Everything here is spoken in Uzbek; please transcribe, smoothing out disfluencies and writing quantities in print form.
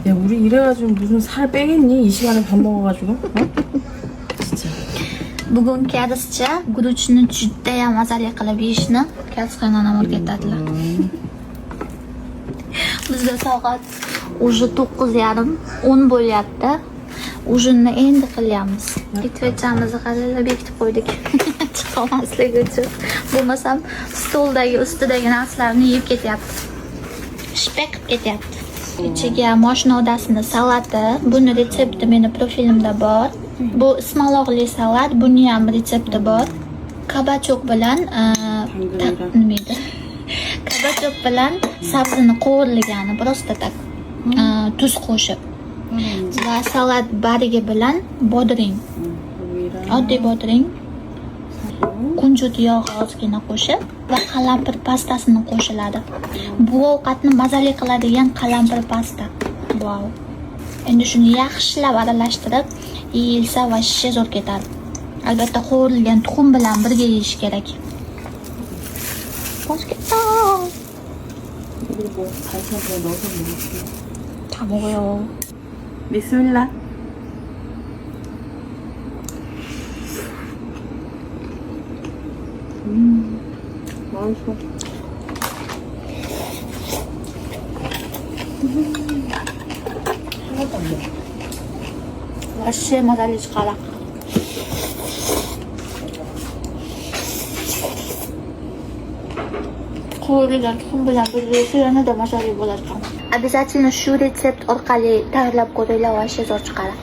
야, 우리 이래가지고 무슨 살 빼겠니? 이 시간에 밥 먹어가지고. 어? 진짜. Bugungi adascha guruchni judayam mazali qilib yeyishni kasb qaynonam o'rgatadilar. Bizda soat уже 9:30, 10 bo'lyapti. Ujinni endi qilyapmiz. Itvechamizni qaralab bekitib qo'ydik. Chiqolmasligi uchun. Bo'lmasam stoldagi ustidagi narsalarni yeb ketyapti. Shpek qilib ketyapti. İçiga moshina odasini salati, buni retsepti meni profilimda bor. Bu ismaloqli salat, buni ham retsepti bor. Kabachok bilan nima edi? Kabachok bilan sabzini qovurilgani, просто так tuz qo'shib. Va salat barigi bilan bodring. Oddiy bodring. Kunjut yog'i ozgina qo'shib va qalampir pastasini qo'shiladi. Bu ovqatni mazali qiladigan qalampir pasta. Wow. Endi shuni yaxshilab aralashtirib yeyilsa va shisha zo'r ketadi. Albatta qovurilgan tuxum bilan birga yeyish kerak. 맛있겠다. 이거 뭐 반찬에 넣어서 먹을게. 다 먹어요. 비스밀라. 맛있어. 하나도 안 먹어. Вообще mazali chiqadi. Qovurilgan tuxum bilan birga yesa yanada mazali bo'ladi. Обязательно shu retsept orqali tayyorlab ko'ringlar, вообще zo'r chiqadi.